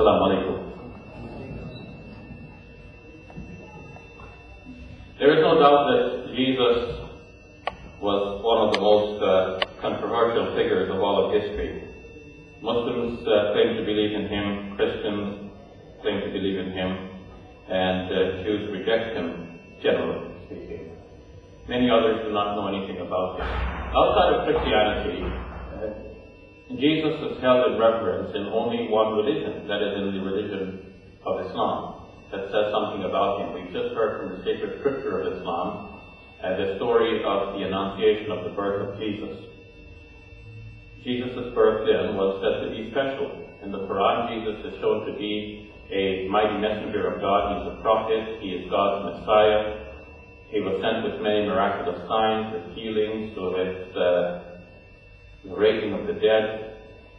Assalamu alaikum. There is no doubt that Jesus was one of the most controversial figures of all of history. Muslims claim to believe in him, Christians claim to believe in him, and Jews reject him, generally speaking. Many others do not know anything about him. Outside of Christianity, Jesus is held in reverence in only one religion, that is in the religion of Islam. That says something about him. We've just heard from the sacred scripture of Islam the story of the annunciation of the birth of Jesus. Jesus' birth then was said to be special. In the Quran, Jesus is shown to be a mighty messenger of God. He's a prophet. He is God's Messiah. He was sent with many miraculous signs and healings, so that the raising of the dead.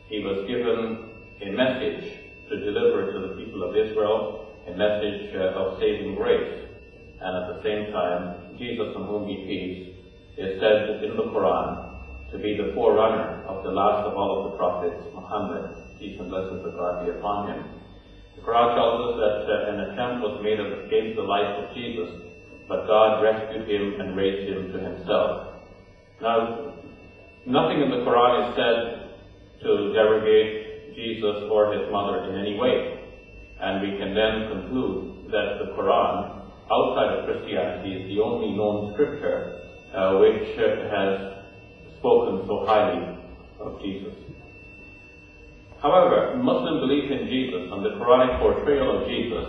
He was given a message to deliver to the people of Israel, a message of saving grace. And at the same time, Jesus, on whom be peace, is said in the Quran to be the forerunner of the last of all of the prophets, Muhammad, peace and blessings of God be upon him. The Quran tells us that an attempt was made against the life of Jesus, but God rescued him and raised him to himself. Now, nothing in the Quran is said to derogate Jesus or his mother in any way. And we can then conclude that the Quran, outside of Christianity, is the only known scripture which has spoken so highly of Jesus. However, Muslim belief in Jesus and the Quranic portrayal of Jesus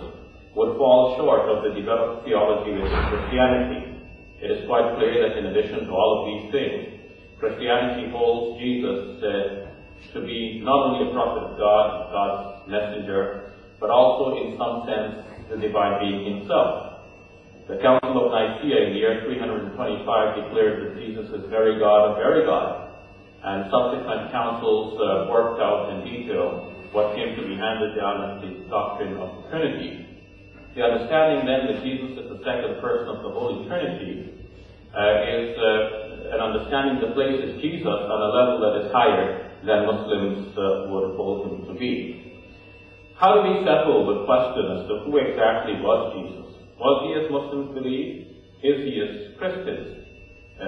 would fall short of the developed theology within Christianity. It is quite clear that in addition to all of these things, Christianity holds Jesus to be not only a prophet of God, God's messenger, but also in some sense the divine being himself. The Council of Nicaea in the year 325 declared that Jesus is very God of very God, and subsequent councils worked out in detail what came to be handed down as the doctrine of the Trinity. The understanding then that Jesus is the second person of the Holy Trinity is an understanding that places Jesus on a level that is higher than Muslims would hold him to be. How do we settle the question as to who exactly was Jesus? Was he as Muslims believe? Is he as Christians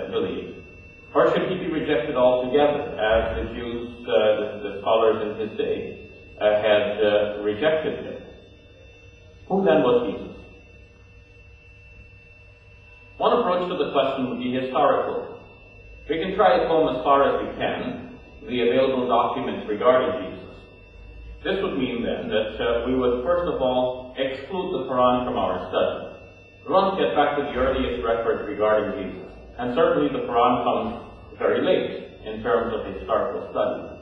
believe? Or should he be rejected altogether, as the Jews, the scholars in his day, had rejected him? Who then was Jesus? One approach to the question would be historical. We can try to comb as far as we can the available documents regarding Jesus. This would mean then that we would first of all exclude the Quran from our study. We want to get back to the earliest records regarding Jesus. And certainly the Quran comes very late in terms of historical study.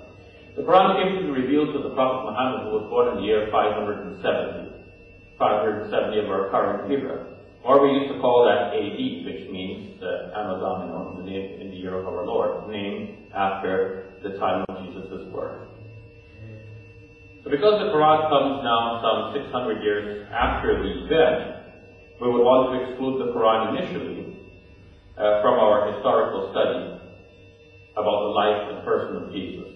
The Quran came to be revealed to the Prophet Muhammad, who was born in the year 570 of our current era. Or we used to call that AD, which means Anno Domini, in the year of our Lord, named after the time of Jesus' birth. So because the Quran comes now some 600 years after the event, we would want to exclude the Quran initially from our historical study about the life and person of Jesus.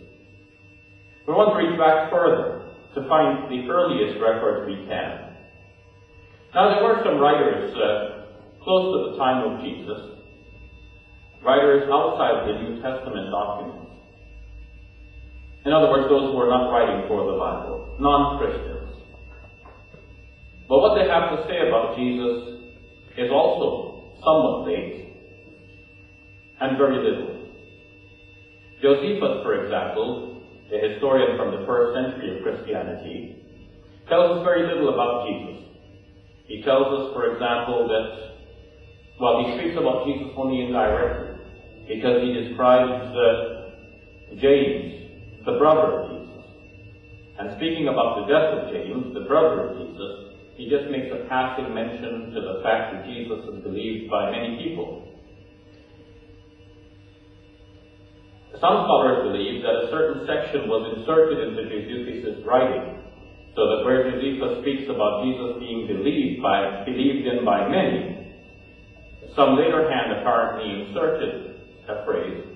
We want to reach back further to find the earliest records we can. Now, there were some writers close to the time of Jesus, writers outside the New Testament documents. In other words, those who were not writing for the Bible, non-Christians. But what they have to say about Jesus is also somewhat late and very little. Josephus, for example, a historian from the first century of Christianity, tells us very little about Jesus. He tells us, for example, that, he speaks about Jesus only indirectly, because he describes James, the brother of Jesus. And speaking about the death of James, the brother of Jesus, he just makes a passing mention to the fact that Jesus is believed by many people. Some scholars believe that a certain section was inserted into Josephus' writing, so that where Josephus speaks about Jesus being believed in by many, some later hand apparently inserted a phrase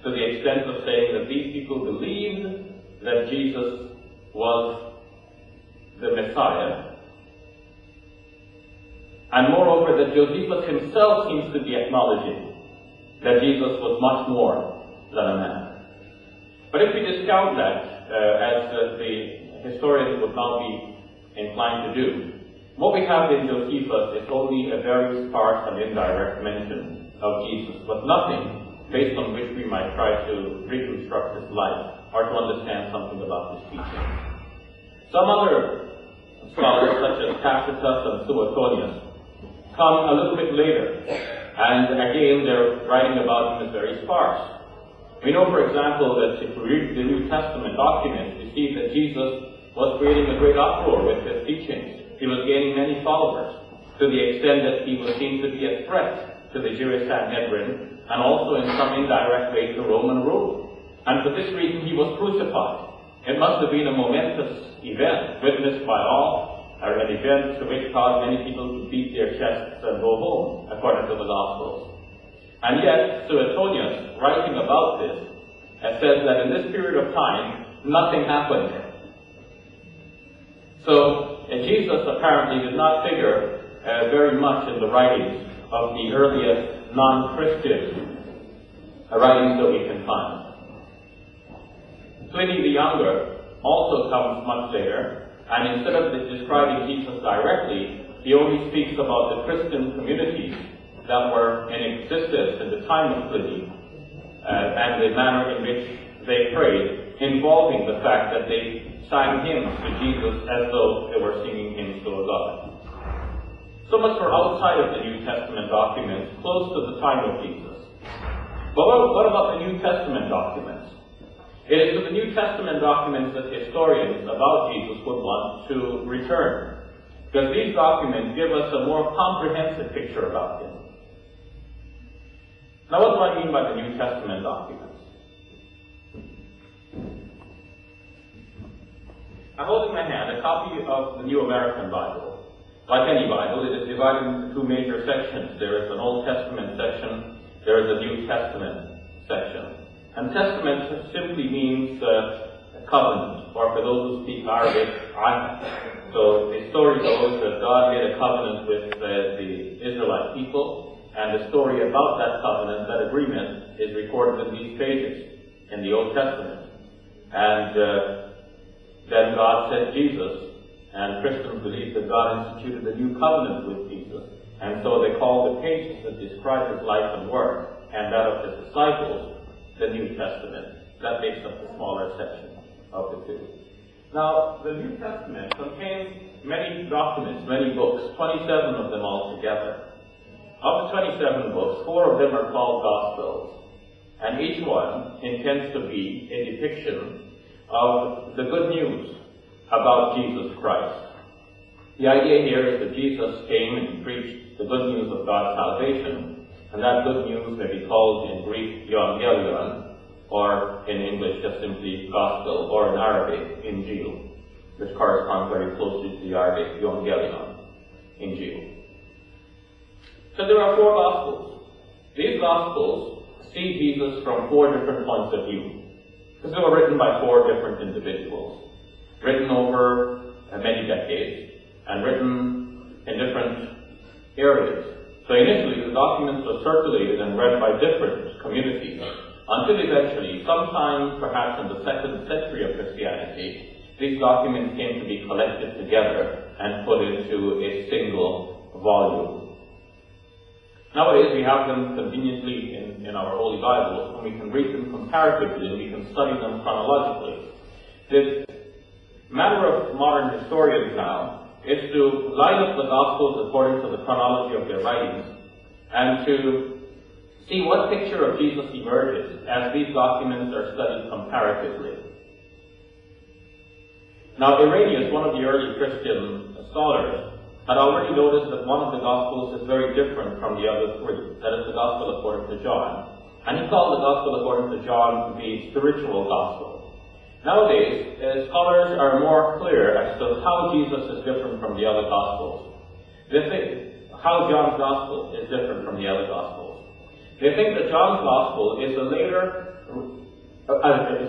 to the extent of saying that these people believed that Jesus was the Messiah, and moreover that Josephus himself seems to be acknowledging that Jesus was much more than a man. But if we discount that, as the historians would now be inclined to do, what we have in Josephus is only a very sparse and indirect mention of Jesus, but nothing based on which we might try to reconstruct his life or to understand something about his teaching. Some other scholars, such as Tacitus and Suetonius, come a little bit later, and again their writing about him is very sparse. We know, for example, that if we read the New Testament documents, we see that Jesus was creating a great uproar with his teachings. He was gaining many followers, to the extent that he was seen to be a threat to the Jewish Sanhedrin, and also in some indirect way to Roman rule. And for this reason he was crucified. It must have been a momentous event, witnessed by all, or an event to which caused many people to beat their chests and go home, according to the Gospels. And yet, Suetonius, writing about this, says that in this period of time, nothing happened. So, Jesus apparently did not figure very much in the writings of the earliest non-Christian writings that we can find. Pliny the Younger also comes much later, and instead of describing Jesus directly, he only speaks about the Christian communities that were in existence in the time of Pliny, and the manner in which they prayed, involving the fact that they sang hymns to Jesus as though they were singing hymns to a God. So much for outside of the New Testament documents, close to the time of Jesus. But what about the New Testament documents? It is to the New Testament documents that historians about Jesus would want to return, because these documents give us a more comprehensive picture about him. Now, what do I mean by the New Testament documents? I hold in my hand a copy of the New American Bible. Like any Bible, it is divided into two major sections. There is an Old Testament section, there is a New Testament section. And testament simply means a covenant, or for those who speak Arabic, ahd. So the story goes that God made a covenant with the Israelite people, and the story about that covenant, that agreement, is recorded in these pages in the Old Testament. And then God sent Jesus, and Christians believe that God instituted a new covenant with Jesus. And so they call the pages that describe his life and work, and that of his disciples, the New Testament. That makes up the smaller section of the two. Now, the New Testament contains many documents, many books, 27 of them altogether. Of the 27 books, 4 of them are called Gospels, and each one intends to be a depiction of the good news about Jesus Christ. The idea here is that Jesus came and preached the good news of God's salvation, and that good news may be called in Greek Evangelion, or in English just simply Gospel, or in Arabic Injil, which corresponds very closely to the Arabic Evangelion, Injil. So there are 4 Gospels. These Gospels see Jesus from 4 different points of view, because they were written by 4 different individuals, written over many decades, and written in different areas. So initially, the documents were circulated and read by different communities, until eventually, sometime perhaps in the 2nd century of Christianity, these documents came to be collected together and put into a single volume. Nowadays, we have them conveniently in our Holy Bibles, and we can read them comparatively, and we can study them chronologically. The matter of modern historians now is to line up the Gospels according to the chronology of their writings, and to see what picture of Jesus emerges as these documents are studied comparatively. Now, Irenaeus, one of the early Christian scholars, had already noticed that one of the Gospels is very different from the other 3. That is the Gospel according to John. And he called the Gospel according to John the spiritual Gospel. Nowadays, scholars are more clear as to how Jesus is different from the other Gospels. They think how John's Gospel is different from the other Gospels. They think that John's Gospel is a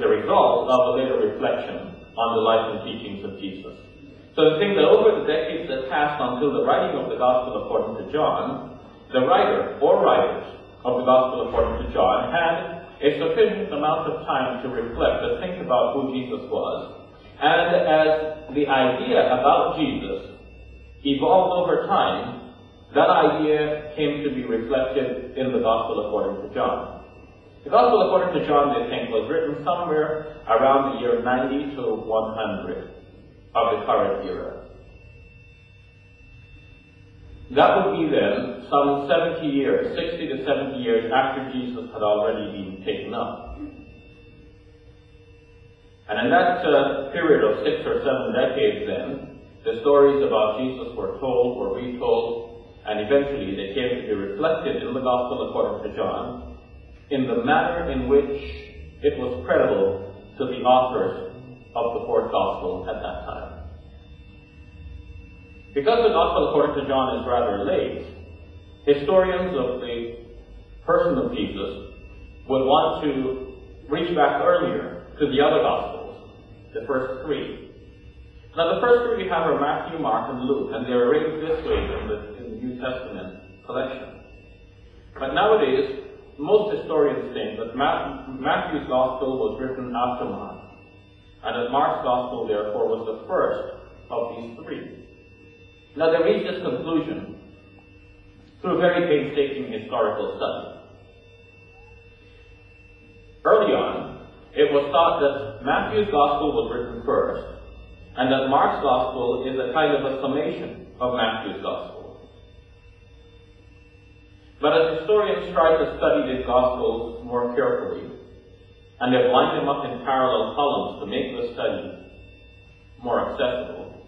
result of a later reflection on the life and teachings of Jesus. So to think that over the decades that passed until the writing of the Gospel according to John, the writer or writers of the Gospel according to John had a sufficient amount of time to reflect, to think about who Jesus was. And as the idea about Jesus evolved over time, that idea came to be reflected in the Gospel according to John. The Gospel according to John, they think, was written somewhere around the year 90 to 100 of the current era. That would be then some 70 years, 60 to 70 years after Jesus had already been taken up. And in that period of 6 or 7 decades then, the stories about Jesus were told, were retold, and eventually they came to be reflected in the Gospel according to John in the manner in which it was credible to the authors of the fourth Gospel at that time. Because the Gospel according to John is rather late, historians of the person of Jesus would want to reach back earlier to the other Gospels, the first three. Now the first three we have are Matthew, Mark, and Luke, and they're arranged this way in the New Testament collection. But nowadays, most historians think that Matthew's Gospel was written after Mark, and that Mark's Gospel, therefore, was the first of these three. Now, they reached this conclusion through very painstaking historical study. Early on, it was thought that Matthew's Gospel was written first, and that Mark's Gospel is a kind of a summation of Matthew's Gospel. But as historians try to study these Gospels more carefully, and they've lined them up in parallel columns to make the study more accessible,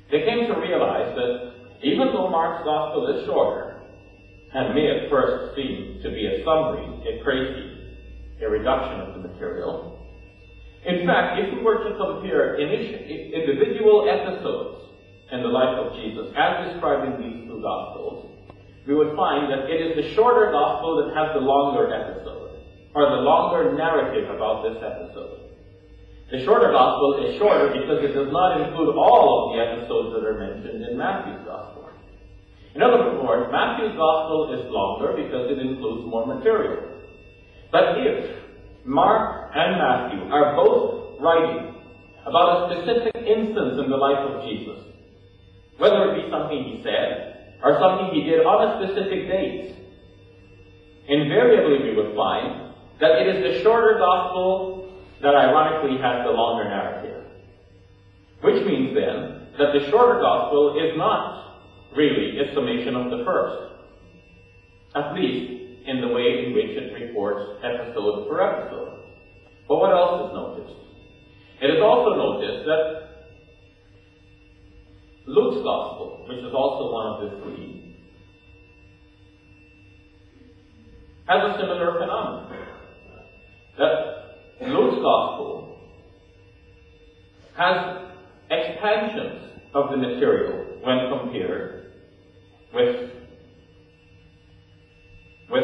they came to realize that even though Mark's Gospel is shorter, and may at first seem to be a summary, a précis, a reduction of the material, in fact, if we were to compare individual episodes in the life of Jesus, as described in these two Gospels, we would find that it is the shorter Gospel that has the longer episode, or the longer narrative about this episode. The shorter Gospel is shorter because it does not include all of the episodes that are mentioned in Matthew's Gospel. In other words, Matthew's Gospel is longer because it includes more material. But if Mark and Matthew are both writing about a specific instance in the life of Jesus, whether it be something he said or something he did on a specific date, invariably we would find that it is the shorter Gospel that ironically has the longer narrative. Which means then that the shorter Gospel is not really a summation of the first, at least in the way in which it reports episode per episode. But what else is noticed? It is also noticed that Luke's Gospel, which is also one of the three, has a similar phenomenon. That Luke's Gospel has expansions of the material when compared with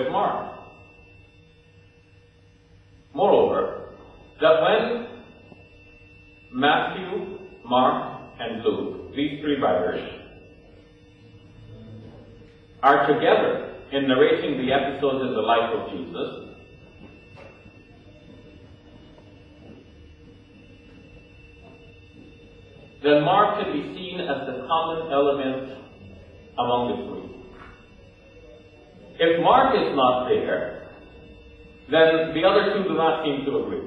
Mark. Moreover, that when Matthew, Mark, and Luke, these three writers, are together in narrating the episodes in the life of Jesus, then Mark can be seen as the common element among the three. If Mark is not there, then the other two do not seem to agree.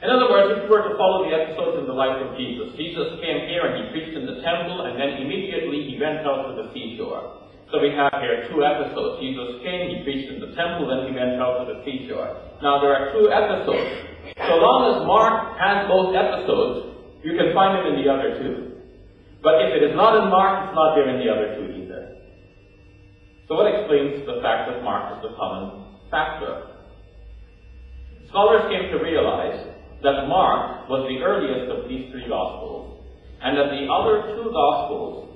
In other words, if we were to follow the episodes in the life of Jesus, Jesus came here and he preached in the temple, and then immediately he went out to the seashore. So we have here two episodes. Jesus came, he preached in the temple, then he went out to the seashore. Now there are two episodes. So long as Mark has both episodes, you can find him in the other two. But if it is not in Mark, it's not there in the other two either. So what explains the fact that Mark is the common factor? Scholars came to realize that Mark was the earliest of these three Gospels, and that the other two Gospels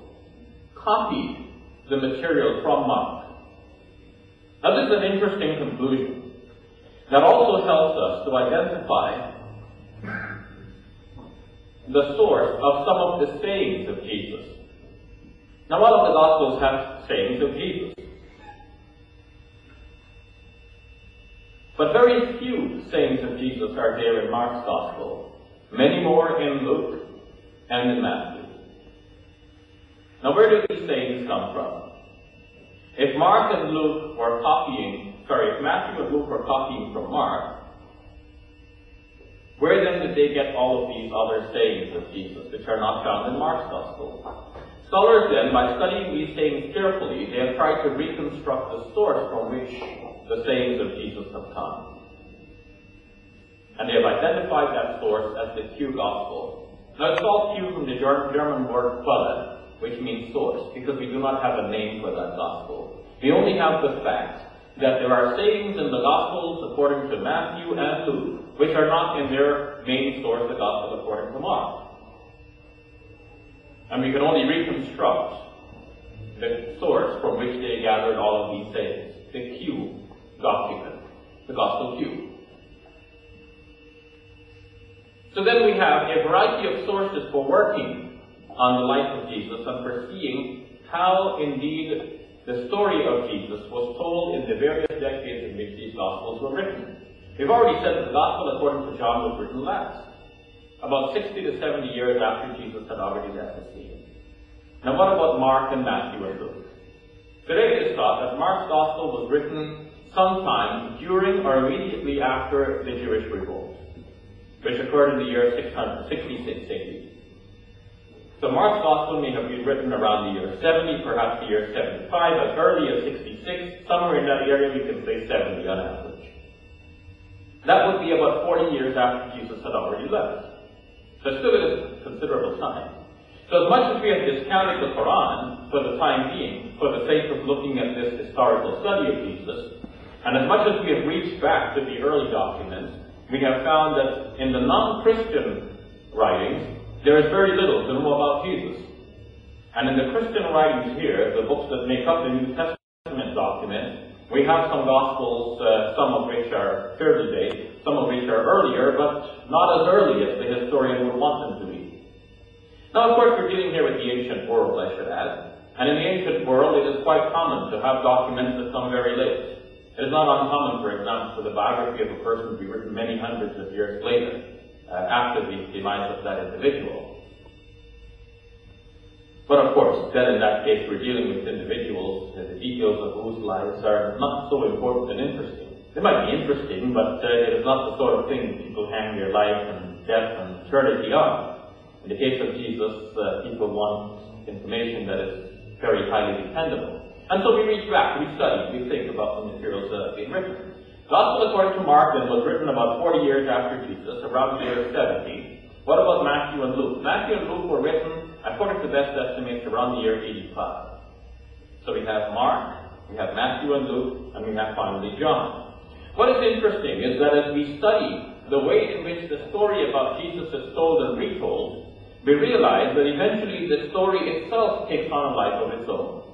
copied the material from Mark. Now this is an interesting conclusion that also helps us to identify the source of some of the sayings of Jesus. Now, all of the Gospels have sayings of Jesus, but very few sayings of Jesus are there in Mark's Gospel. Many more in Luke and in Matthew. Now, where do these sayings come from? If Matthew and Luke were copying from Mark, where then did they get all of these other sayings of Jesus, which are not found in Mark's Gospel? Scholars then, by studying these sayings carefully, they have tried to reconstruct the source from which the sayings of Jesus have come. And they have identified that source as the Q Gospel. Now, it's called Q from the German word Quelle, which means source, because we do not have a name for that Gospel. We only have the fact that there are sayings in the Gospels according to Matthew and Luke, which are not in their main source, the Gospel according to Mark. And we can only reconstruct the source from which they gathered all of these sayings, the Q document, the Gospel Q. So then we have a variety of sources for working on the life of Jesus and for seeing how indeed the story of Jesus was told in the various decades in which these Gospels were written. We've already said that the Gospel according to John was written last, about 60 to 70 years after Jesus had already left the scene. Now, what about Mark and Matthew and Luke? Today it is thought that Mark's Gospel was written sometime during or immediately after the Jewish revolt, which occurred in the year 666 AD. So Mark's Gospel may have been written around the year 70, perhaps the year 75, as early as 66, somewhere in that area we can say 70 on average. That would be about 40 years after Jesus had already left. So still it is considerable time. So as much as we have discounted the Quran for the time being, for the sake of looking at this historical study of Jesus, and as much as we have reached back to the early documents, we have found that in the non-Christian writings, there is very little to know about Jesus. And in the Christian writings here, the books that make up the New Testament document, we have some Gospels, some of which are fairly late, some of which are earlier, but not as early as the historian would want them to be. Now, of course, we're dealing here with the ancient world, I should add. And in the ancient world, it is quite common to have documents that come very late. It is not uncommon, for example, for the biography of a person to be written many hundreds of years later, after the demise of that individual. But of course, then in that case, we're dealing with individuals, the details of whose lives are not so important and interesting. They might be interesting, but it is not the sort of thing that people hang their life and death and eternity on. In the case of Jesus, people want information that is very highly dependable. And so we reach back, we study, we think about the materials that have been written. The Gospel according to Mark then was written about 40 years after Jesus, around the year 70. What about Matthew and Luke? Matthew and Luke were written, according to best estimates, around the year 85. So we have Mark, we have Matthew and Luke, and we have finally John. What is interesting is that as we study the way in which the story about Jesus is told and retold, we realize that eventually the story itself takes on a life of its own.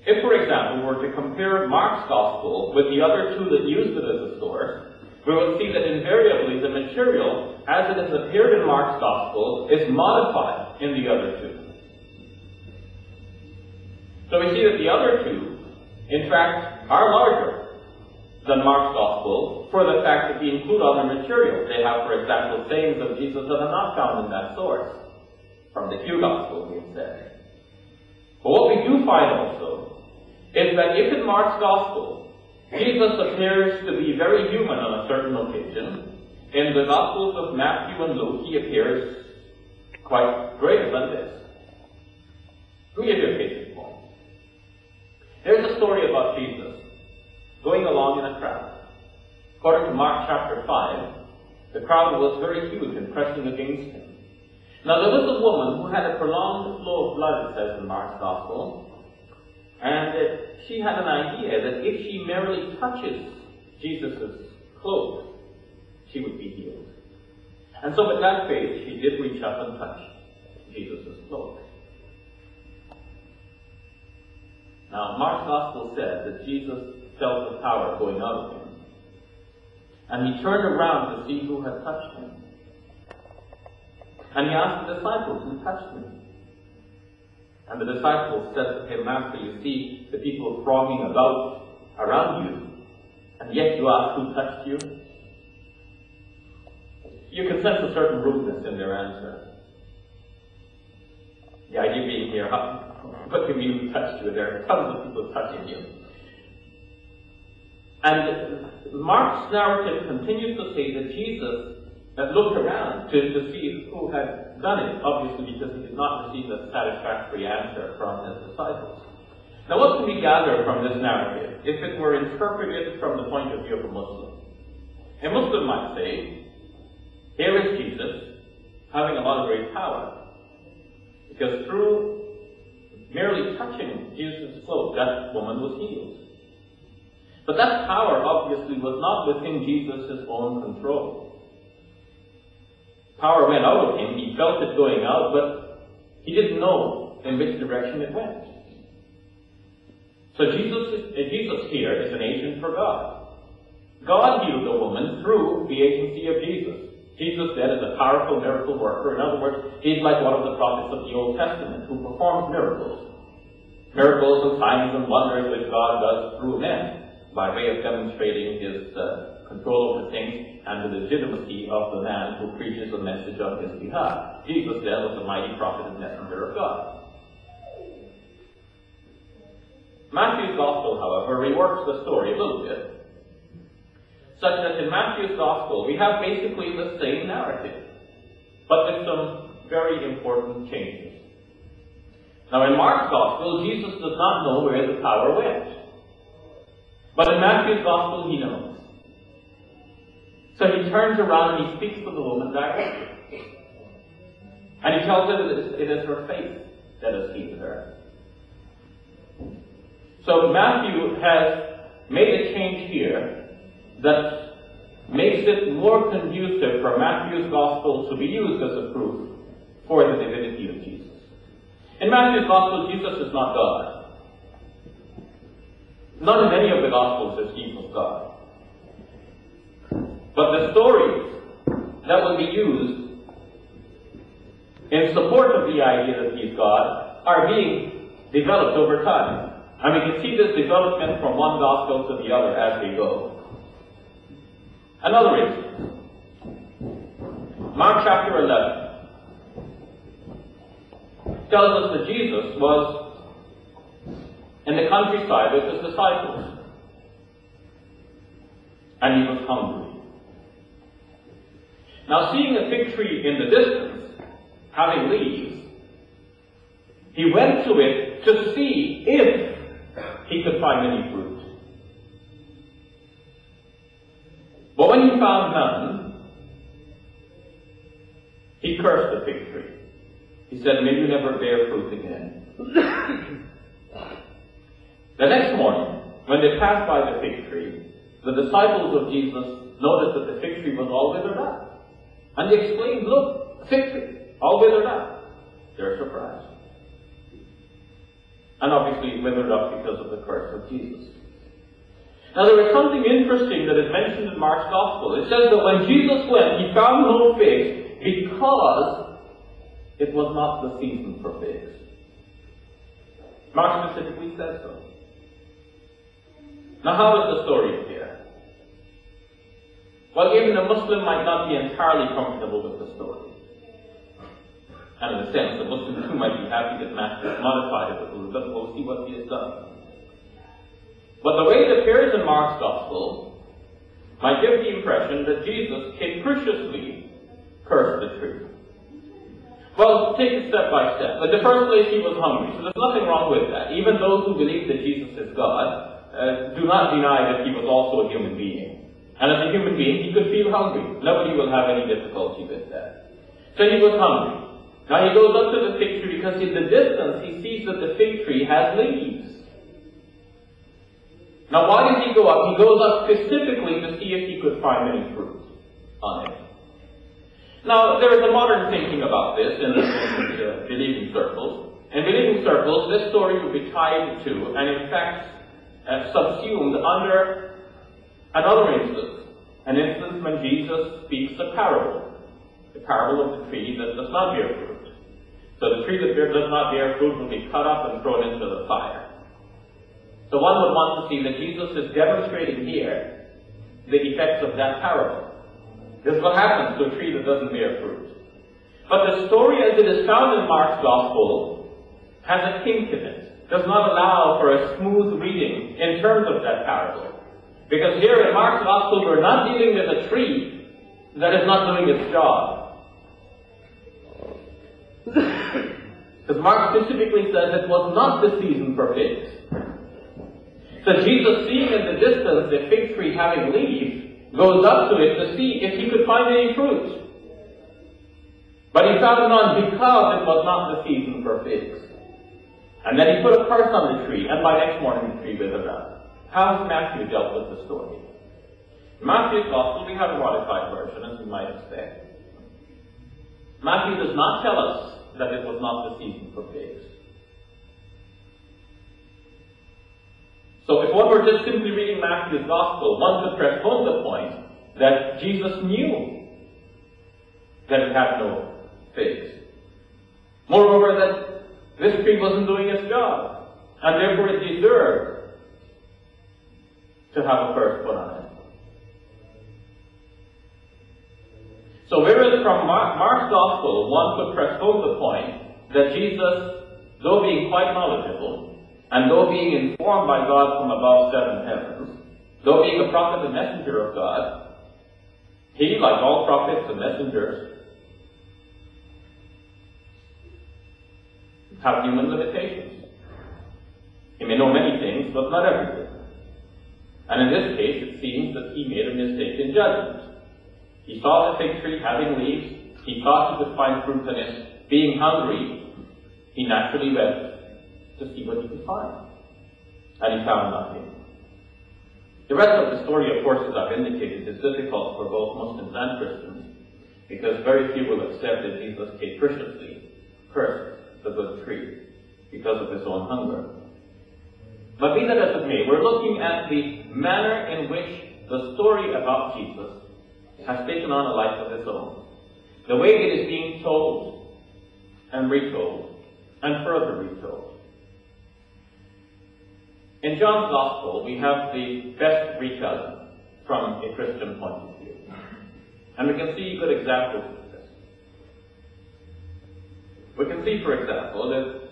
If, for example, we were to compare Mark's Gospel with the other two that used it as a source, we will see that invariably the material, as it has appeared in Mark's Gospel, is modified in the other two. So we see that the other two, in fact, are larger than Mark's Gospel for the fact that they include other material. They have, for example, sayings of Jesus that are not found in that source, from the Q Gospel, we said. But what we do find also is that if in Mark's Gospel, Jesus appears to be very human on a certain occasion, in the Gospels of Matthew and Luke, he appears quite greater than this. Let me give you a case in point. There's a story about Jesus going along in a crowd. According to Mark chapter 5, the crowd was very huge and pressing against him. Now there was a woman who had a prolonged flow of blood, it says in Mark's Gospel, and she had an idea that if she merely touches Jesus' clothes, she would be healed. And so with that faith, she did reach up and touch Jesus' clothes. Now, Mark's Gospel says that Jesus felt the power going out of him. And he turned around to see who had touched him. And he asked the disciples, who touched me? And the disciples said to him, Master, you see the people thronging around you, and yet you ask who touched you? You can sense a certain rudeness in their answer. The idea being here, what do you mean who touched you? There are tons of people touching you. And Mark's narrative continues to say that Jesus looked around to see who had done it, obviously because he did not receive a satisfactory answer from his disciples. Now what can we gather from this narrative if it were interpreted from the point of view of a Muslim? A Muslim might say, here is Jesus having a lot of great power, because through merely touching Jesus' cloak, that woman was healed. But that power obviously was not within Jesus' own control. Power went out of him, he felt it going out, but he didn't know in which direction it went. So Jesus here is an agent for God. God healed the woman through the agency of Jesus. Jesus then is a powerful miracle worker. In other words, he's like one of the prophets of the Old Testament who performs miracles. Miracles and signs and wonders which God does through men by way of demonstrating his control over things and the legitimacy of the man who preaches a message on his behalf. Jesus then was a mighty prophet and messenger of God. Matthew's Gospel, however, reworks the story a little bit, such that in Matthew's Gospel we have basically the same narrative, but with some very important changes. Now in Mark's Gospel, Jesus does not know where the power went. But in Matthew's Gospel, he knows. So he turns around and he speaks to the woman directly. And he tells her that it is her faith that has healed her. So Matthew has made a change here that makes it more conducive for Matthew's Gospel to be used as a proof for the divinity of Jesus. In Matthew's Gospel, Jesus is not God. Not in any of the Gospels is Jesus God. But the stories that will be used in support of the idea that he's God are being developed over time. And we can see this development from one Gospel to the other as we go. Another instance. Mark chapter 11 tells us that Jesus was in the countryside with his disciples. And he was hungry. Now, seeing a fig tree in the distance, having leaves, he went to it to see if he could find any fruit. But when he found none, he cursed the fig tree. He said, "May you never bear fruit again." The next morning, when they passed by the fig tree, the disciples of Jesus noticed that the fig tree was all withered up. And they exclaimed, "Look, a fig tree, all withered up." They're surprised. And obviously withered up because of the curse of Jesus. Now there is something interesting that is mentioned in Mark's Gospel. It says that when Jesus went, he found no figs because it was not the season for figs. Mark specifically says so. Now how is the story here? Well, even a Muslim might not be entirely comfortable with the story. And in a sense, a Muslim too might be happy that Matthew has modified it a little bit. We'll see what he has done. But the way it appears in Mark's Gospel might give the impression that Jesus capriciously cursed the tree. Well, take it step by step. In the first place, he was hungry, so there's nothing wrong with that. Even those who believe that Jesus is God do not deny that he was also a human being. And as a human being, he could feel hungry. Nobody will have any difficulty with that. So he was hungry. Now he goes up to the fig tree because in the distance he sees that the fig tree has leaves. Now why does he go up? He goes up specifically to see if he could find any fruit on it. Now there is a modern thinking about this in believing circles. In believing circles, this story would be tied to, and in fact subsumed under another instance. An instance when Jesus speaks a parable. The parable of the tree that does not bear fruit. So the tree that does not bear fruit will be cut up and thrown into the fire. So one would want to see that Jesus is demonstrating here the effects of that parable. This is what happens to a tree that doesn't bear fruit. But the story as it is found in Mark's Gospel has a kink in it. Does not allow for a smooth reading in terms of that parable. Because here in Mark's Gospel we're not dealing with a tree that is not doing its job. Because Mark specifically says it was not the season for figs. So Jesus, seeing in the distance the fig tree having leaves, goes up to it to see if he could find any fruit. But he found none because it was not the season for figs. And then he put a curse on the tree, and by next morning the tree withered up. How has Matthew dealt with the story? In Matthew's Gospel, we have a modified version, as you might expect. Matthew does not tell us that it was not the season for figs. So if one were just simply reading Matthew's Gospel, one could press home the point that Jesus knew that it had no figs. Moreover, that this tree wasn't doing its job, and therefore it deserved to have a curse put on it. So whereas from Mark's Gospel, one could press home the point that Jesus, though being quite knowledgeable, and though being informed by God from above 7 heavens, though being a prophet and messenger of God, he, like all prophets and messengers, have human limitations. He may know many things, but not everything. And in this case, it seems that he made a mistake in judgment. He saw the fig tree having leaves. He thought he could find fruit in it. Being hungry, he naturally went to see what he could find. And he found nothing. The rest of the story, of course, as I've indicated, is difficult for both Muslims and Christians, because very few will accept that Jesus capriciously cursed the good tree because of his own hunger. But be that as it may, we're looking at the manner in which the story about Jesus has taken on a life of its own. The way it is being told and retold and further retold. In John's Gospel, we have the best retelling from a Christian point of view. And we can see good examples of this. We can see, for example, that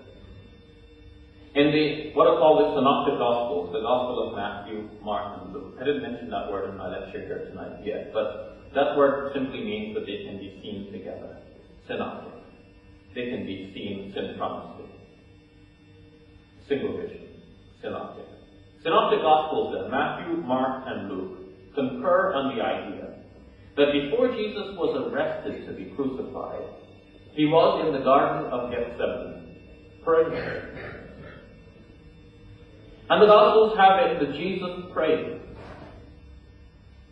in what are called the Synoptic Gospels, the Gospel of Matthew, Mark, and Luke. I didn't mention that word in my lecture here tonight yet, but that word simply means that they can be seen together. Synoptic. They can be seen synchronously. Single vision. Synoptic. Synoptic Gospels then, Matthew, Mark, and Luke, concur on the idea that before Jesus was arrested to be crucified, he was in the Garden of Gethsemane praying. And the Gospels have it that Jesus prayed,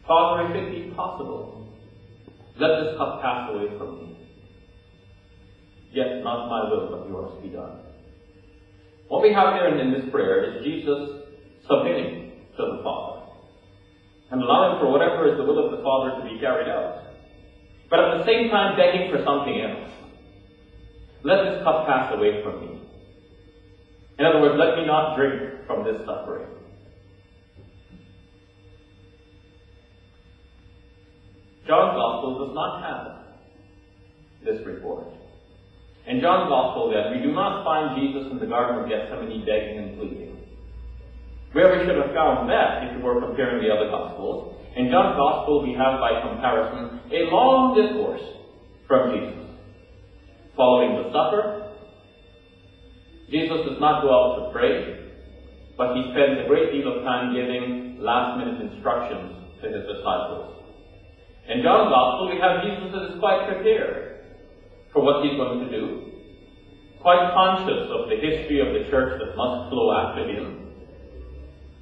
"Father, if it be possible, let this cup pass away from me. Yet not my will, but yours be done." What we have there in this prayer is Jesus submitting to the Father and allowing for whatever is the will of the Father to be carried out. But at the same time begging for something else. Let this cup pass away from me. In other words, let me not drink from this suffering. John's Gospel does not have this report. In John's Gospel, then, we do not find Jesus in the Garden of Gethsemane begging and pleading. Where we should have found that, if we were comparing the other Gospels, in John's Gospel we have, by comparison, a long discourse from Jesus. Following the supper, Jesus does not go out to pray, but he spends a great deal of time giving last-minute instructions to his disciples. In John's Gospel, we have Jesus that is quite prepared for what he's going to do, quite conscious of the history of the church that must flow after him,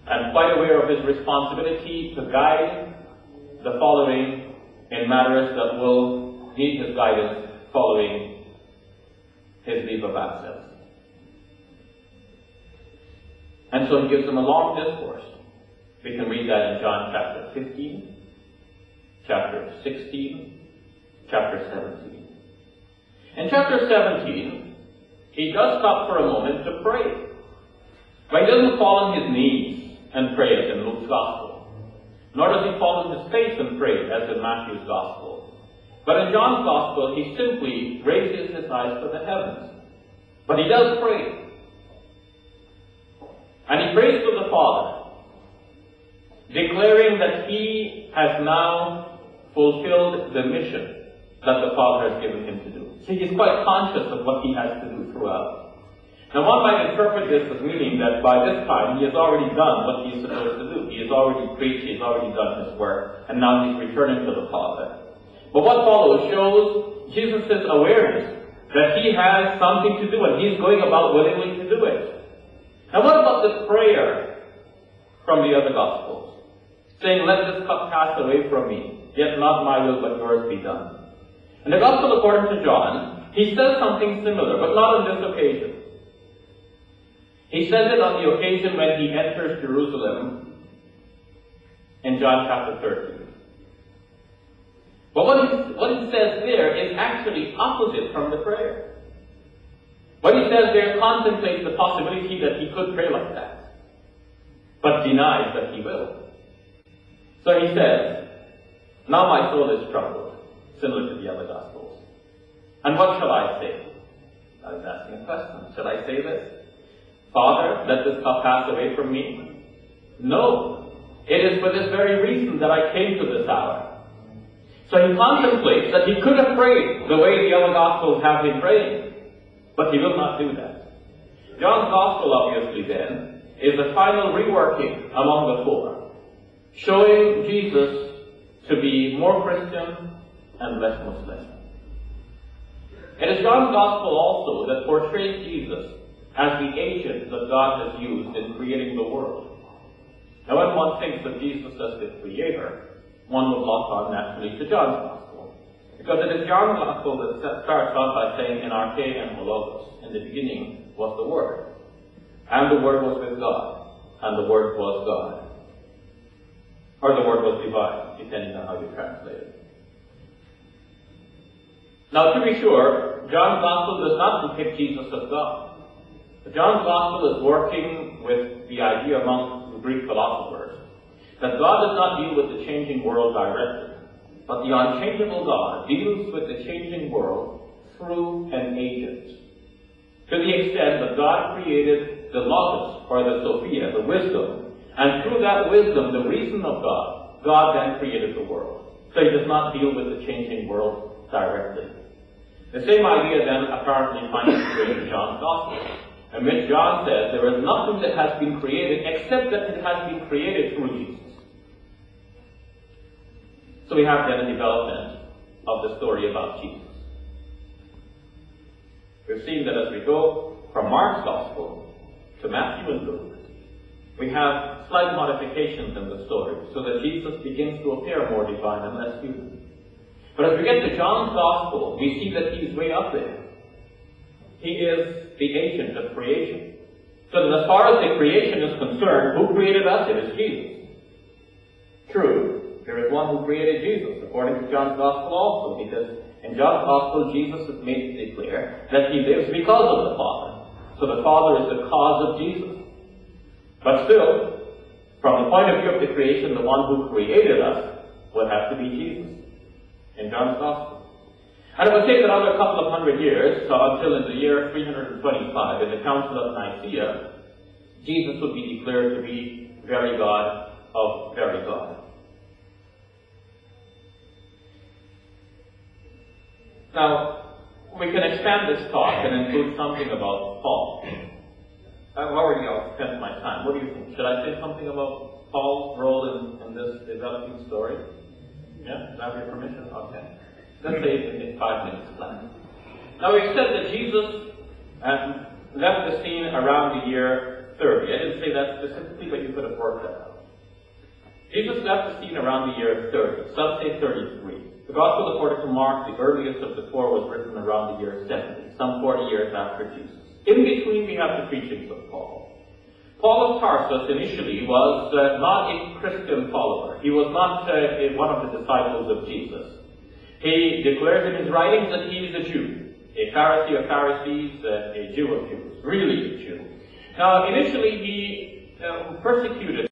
and quite aware of his responsibility to guide the following in matters that will need his guidance following his leave of absence. And so he gives them a long discourse. We can read that in John chapter 15, chapter 16, chapter 17. In chapter 17, he does stop for a moment to pray. But he doesn't fall on his knees and pray as in Luke's Gospel. Nor does he fall on his face and pray as in Matthew's Gospel. But in John's Gospel, he simply raises his eyes to the heavens. But he does pray. And he prays to the Father, declaring that he has now fulfilled the mission that the Father has given him to do. So he is quite conscious of what he has to do throughout. Now one might interpret this as meaning that by this time he has already done what he is supposed to do. He has already preached, he has already done his work, and now he's returning to the Father. But what follows shows Jesus' awareness that he has something to do and he's going about willingly to do it. Now what about the prayer from the other Gospels? Saying, "Let this cup pass away from me, yet not my will but yours be done." In the Gospel according to John, he says something similar, but not on this occasion. He says it on the occasion when he enters Jerusalem in John chapter 13. But what he says there is actually opposite from the prayer. What he says there contemplates the possibility that he could pray like that, but denies that he will. So he says, "Now my soul is troubled," similar to the other Gospels. "And what shall I say?" I was asking a question. Should I say this? "Father, let this cup pass away from me"? No. It is for this very reason that I came to this hour. So he contemplates that he could have prayed the way the other Gospels have been praying, but he will not do that. John's Gospel, obviously, then, is the final reworking among the four, showing Jesus to be more Christian and less Muslim. It is John's Gospel also that portrays Jesus as the agent that God has used in creating the world. Now when one thinks of Jesus as the creator, one would lock on naturally to John's Gospel. Because it is John's Gospel that starts off by saying, "In arche and hologos," in the beginning was the Word. And the Word was with God, and the Word was God. Or the Word was divine, depending on how you translate it. Now to be sure, John's Gospel does not depict Jesus as God. John's Gospel is working with the idea among the Greek philosophers that God does not deal with the changing world directly, but the unchangeable God deals with the changing world through an agent. To the extent that God created the Logos, or the Sophia, the wisdom, and through that wisdom, the reason of God, God then created the world. So he does not deal with the changing world directly. The same idea then apparently finds its way in John's Gospel, in which John says there is nothing that has been created except that it has been created through Jesus. So we have then a development of the story about Jesus. We've seen that as we go from Mark's Gospel to Matthew and Luke, we have slight modifications in the story so that Jesus begins to appear more divine and less human. But as we get to John's Gospel, we see that he's way up there. He is the agent of creation. So that as far as the creation is concerned, who created us? It is Jesus. True, there is one who created Jesus, according to John's Gospel also, because in John's Gospel, Jesus is made to declare that he lives because of the Father. So the Father is the cause of Jesus. But still, from the point of view of the creation, the one who created us would have to be Jesus in John's Gospel. And it would take another couple of hundred years, so until in the year 325, in the Council of Nicaea, Jesus would be declared to be very God of very God. Now, we can expand this talk and include something about Paul. I've already spent my time. What do you think? Should I say something about Paul's role in this developing story? Yeah? Does I have your permission? Okay. Let's say it in 5 minutes plan. Now we've said that Jesus left the scene around the year 30. I didn't say that specifically, but you could have worked that out. Jesus left the scene around the year 30. Some say 33. The Gospel according to Mark, the earliest of the four, was written around the year 70, some 40 years after Jesus. In between, we have the preachings of Paul. Paul of Tarsus initially was not a Christian follower. He was not one of the disciples of Jesus. He declares in his writings that he is a Jew, a Pharisee of Pharisees, a Jew of Jews, really a Jew. Now, initially he persecuted